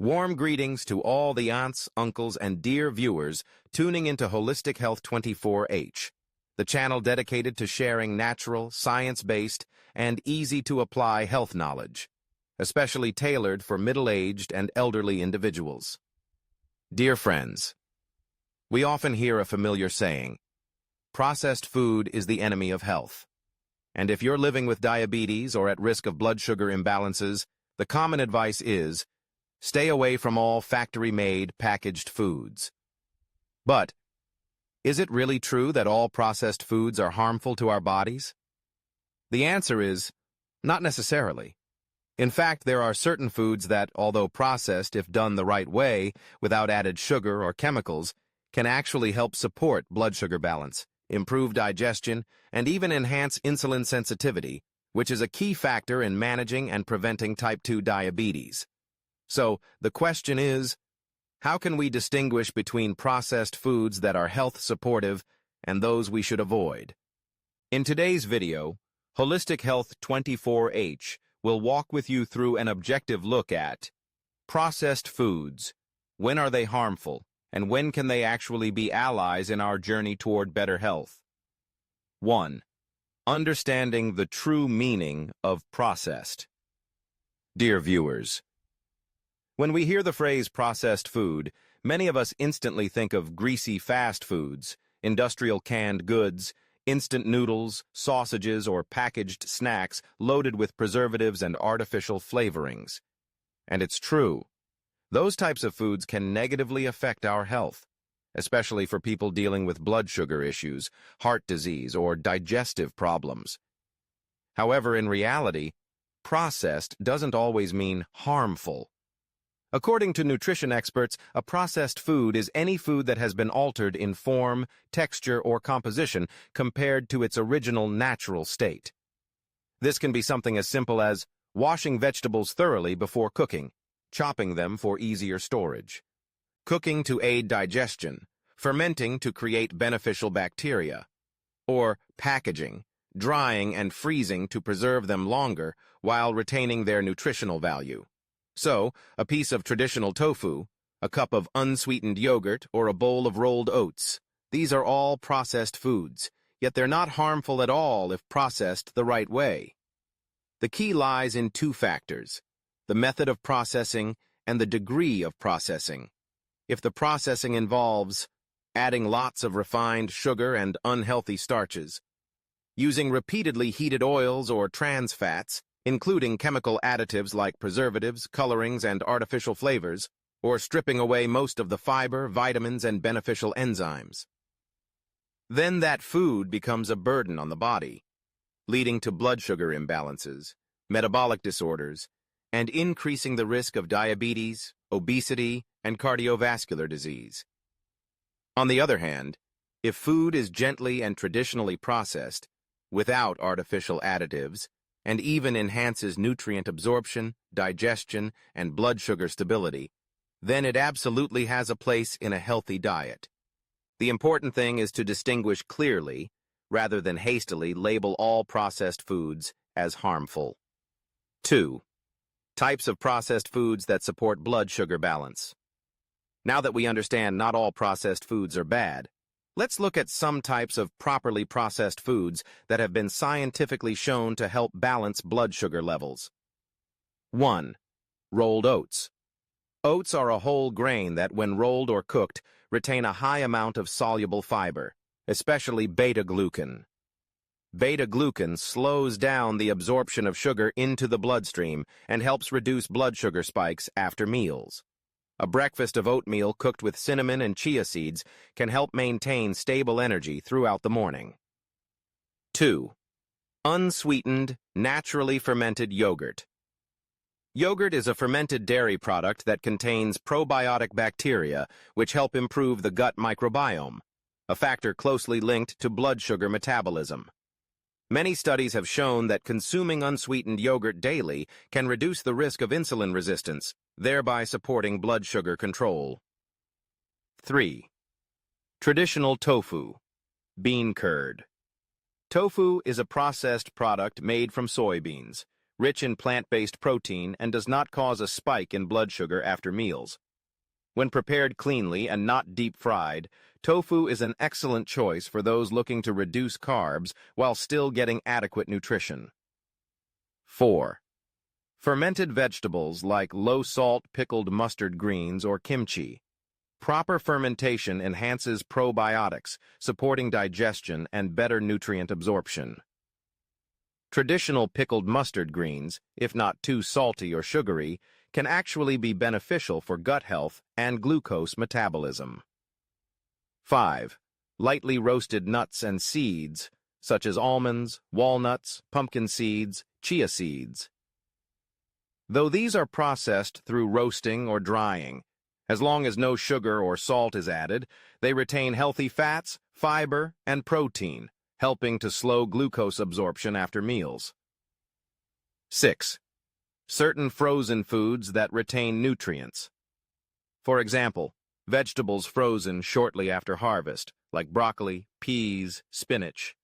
Warm greetings to all the aunts, uncles, and dear viewers tuning into Holistic Health 24H, the channel dedicated to sharing natural, science-based, and easy-to-apply health knowledge, especially tailored for middle-aged and elderly individuals. Dear friends, we often hear a familiar saying, processed food is the enemy of health. And if you're living with diabetes or at risk of blood sugar imbalances, the common advice is, stay away from all factory-made, packaged foods. But, is it really true that all processed foods are harmful to our bodies? The answer is, not necessarily. In fact, there are certain foods that, although processed if done the right way, without added sugar or chemicals, can actually help support blood sugar balance, improve digestion, and even enhance insulin sensitivity, which is a key factor in managing and preventing type 2 diabetes. So, the question is, how can we distinguish between processed foods that are health-supportive and those we should avoid? In today's video, Holistic Health 24H will walk with you through an objective look at processed foods. When are they harmful, and when can they actually be allies in our journey toward better health? 1. Understanding the true meaning of processed. Dear viewers, when we hear the phrase processed food, many of us instantly think of greasy fast foods, industrial canned goods, instant noodles, sausages, or packaged snacks loaded with preservatives and artificial flavorings. And it's true. Those types of foods can negatively affect our health, especially for people dealing with blood sugar issues, heart disease, or digestive problems. However, in reality, processed doesn't always mean harmful. According to nutrition experts, a processed food is any food that has been altered in form, texture, or composition compared to its original natural state. This can be something as simple as washing vegetables thoroughly before cooking, chopping them for easier storage, cooking to aid digestion, fermenting to create beneficial bacteria, or packaging, drying and freezing to preserve them longer while retaining their nutritional value. So, a piece of traditional tofu, a cup of unsweetened yogurt, or a bowl of rolled oats. These are all processed foods, yet they're not harmful at all if processed the right way. The key lies in two factors: the method of processing and the degree of processing. If the processing involves adding lots of refined sugar and unhealthy starches, using repeatedly heated oils or trans fats, including chemical additives like preservatives, colorings, and artificial flavors, or stripping away most of the fiber, vitamins, and beneficial enzymes, then that food becomes a burden on the body, leading to blood sugar imbalances, metabolic disorders, and increasing the risk of diabetes, obesity, and cardiovascular disease. On the other hand, if food is gently and traditionally processed, without artificial additives, and even enhances nutrient absorption, digestion, and blood sugar stability, then it absolutely has a place in a healthy diet. The important thing is to distinguish clearly, rather than hastily label all processed foods as harmful. 2. Types of processed foods that support blood sugar balance. Now that we understand not all processed foods are bad, let's look at some types of properly processed foods that have been scientifically shown to help balance blood sugar levels. 1. Rolled oats. Oats are a whole grain that, when rolled or cooked, retain a high amount of soluble fiber, especially beta-glucan. Beta-glucan slows down the absorption of sugar into the bloodstream and helps reduce blood sugar spikes after meals. A breakfast of oatmeal cooked with cinnamon and chia seeds can help maintain stable energy throughout the morning. 2. Unsweetened, naturally fermented yogurt. Yogurt is a fermented dairy product that contains probiotic bacteria which help improve the gut microbiome, a factor closely linked to blood sugar metabolism. Many studies have shown that consuming unsweetened yogurt daily can reduce the risk of insulin resistance, thereby supporting blood sugar control. 3. Traditional tofu. Bean curd. Tofu is a processed product made from soybeans, rich in plant-based protein, and does not cause a spike in blood sugar after meals. When prepared cleanly and not deep-fried, tofu is an excellent choice for those looking to reduce carbs while still getting adequate nutrition. 4. Fermented vegetables like low-salt pickled mustard greens or kimchi. Proper fermentation enhances probiotics, supporting digestion and better nutrient absorption. Traditional pickled mustard greens, if not too salty or sugary, can actually be beneficial for gut health and glucose metabolism. 5. Lightly roasted nuts and seeds, such as almonds, walnuts, pumpkin seeds, chia seeds. Though these are processed through roasting or drying, as long as no sugar or salt is added, they retain healthy fats, fiber, and protein, helping to slow glucose absorption after meals. 6. Certain frozen foods that retain nutrients. For example, vegetables frozen shortly after harvest, like broccoli, peas, spinach.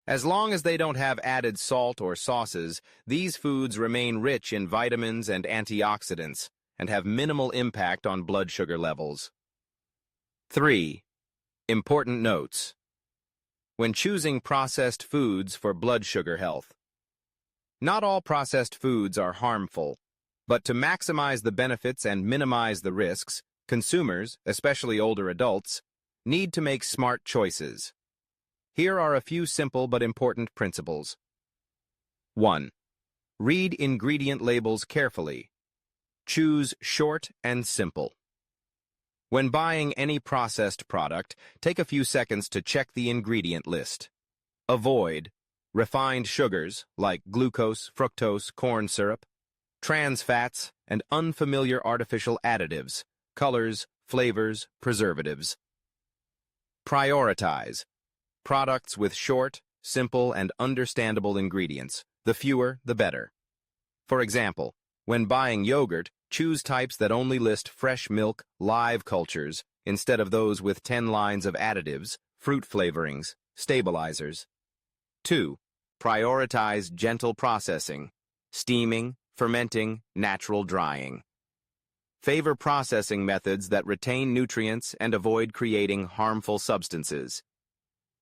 As long as they don't have added salt or sauces, these foods remain rich in vitamins and antioxidants and have minimal impact on blood sugar levels. 3. Important notes when choosing processed foods for blood sugar health. Not all processed foods are harmful, but to maximize the benefits and minimize the risks, consumers, especially older adults, need to make smart choices. Here are a few simple but important principles. 1. Read ingredient labels carefully. Choose short and simple. When buying any processed product, take a few seconds to check the ingredient list. Avoid refined sugars like glucose, fructose, corn syrup, trans fats, and unfamiliar artificial additives, colors, flavors, preservatives. Prioritize products with short, simple, and understandable ingredients. The fewer, the better. For example, when buying yogurt, choose types that only list fresh milk, live cultures, instead of those with 10 lines of additives, fruit flavorings, stabilizers. 2. Prioritize gentle processing, steaming, fermenting, natural drying. Favor processing methods that retain nutrients and avoid creating harmful substances.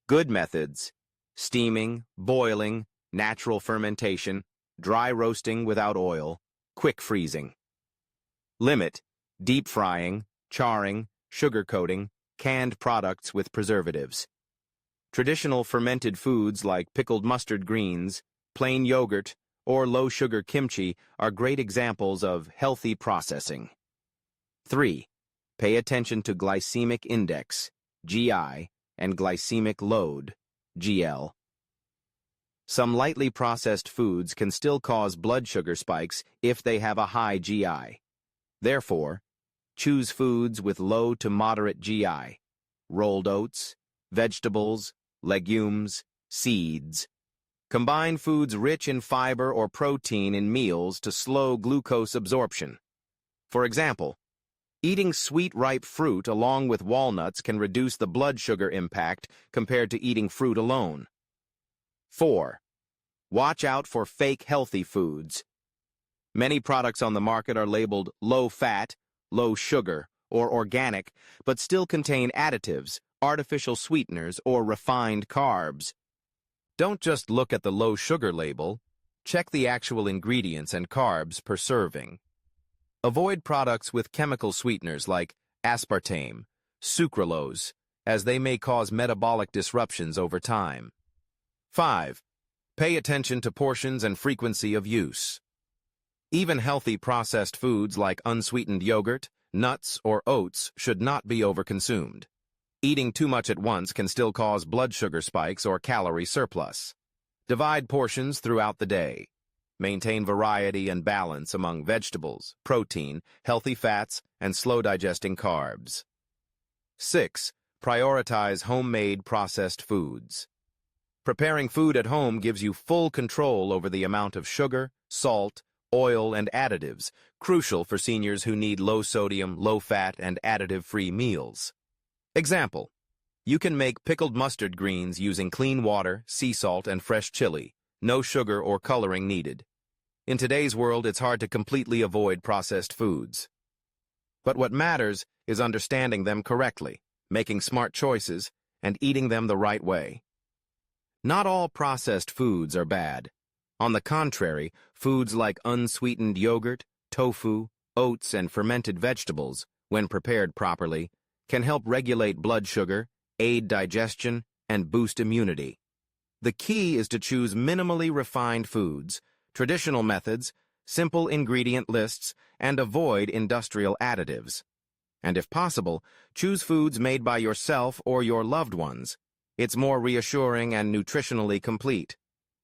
Good methods: steaming, boiling, natural fermentation, dry roasting without oil, quick freezing. Limit deep frying, charring, sugar coating, canned products with preservatives. Traditional fermented foods like pickled mustard greens, plain yogurt, or low-sugar kimchi are great examples of healthy processing. 3. Pay attention to glycemic index, GI, and glycemic load, GL. Some lightly processed foods can still cause blood sugar spikes if they have a high GI. Therefore, choose foods with low to moderate GI, rolled oats, vegetables, legumes, seeds. Combine foods rich in fiber or protein in meals to slow glucose absorption. For example, eating sweet ripe fruit along with walnuts can reduce the blood sugar impact compared to eating fruit alone. 4. Watch out for fake healthy foods. Many products on the market are labeled low-fat, low-sugar, or organic, but still contain additives, artificial sweeteners, or refined carbs. Don't just look at the low-sugar label. Check the actual ingredients and carbs per serving. Avoid products with chemical sweeteners like aspartame, sucralose, as they may cause metabolic disruptions over time. 5. Pay attention to portions and frequency of use. Even healthy processed foods like unsweetened yogurt, nuts, or oats should not be overconsumed. Eating too much at once can still cause blood sugar spikes or calorie surplus. Divide portions throughout the day. Maintain variety and balance among vegetables, protein, healthy fats, and slow-digesting carbs. 6. Prioritize homemade processed foods. Preparing food at home gives you full control over the amount of sugar, salt, oil, and additives, crucial for seniors who need low-sodium, low-fat, and additive-free meals. Example: you can make pickled mustard greens using clean water, sea salt, and fresh chili. No sugar or coloring needed. In today's world, it's hard to completely avoid processed foods. But what matters is understanding them correctly, making smart choices, and eating them the right way. Not all processed foods are bad. On the contrary, foods like unsweetened yogurt, tofu, oats, and fermented vegetables, when prepared properly, can help regulate blood sugar, aid digestion, and boost immunity. The key is to choose minimally refined foods, traditional methods, simple ingredient lists, and avoid industrial additives. And if possible, choose foods made by yourself or your loved ones. It's more reassuring and nutritionally complete.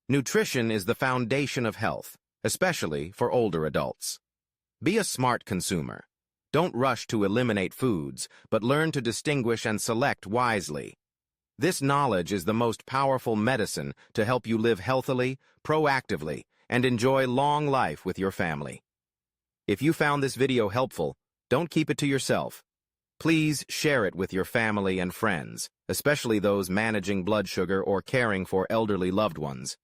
Nutrition is the foundation of health, especially for older adults. Be a smart consumer. Don't rush to eliminate foods, but learn to distinguish and select wisely. This knowledge is the most powerful medicine to help you live healthily, proactively, and enjoy long life with your family. If you found this video helpful, don't keep it to yourself. Please share it with your family and friends, especially those managing blood sugar or caring for elderly loved ones.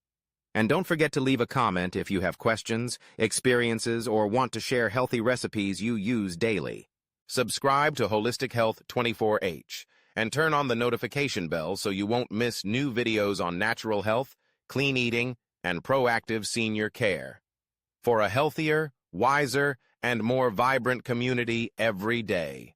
And don't forget to leave a comment if you have questions, experiences, or want to share healthy recipes you use daily. Subscribe to Holistic Health 24H and turn on the notification bell so you won't miss new videos on natural health, clean eating, and proactive senior care. For a healthier, wiser, and more vibrant community every day.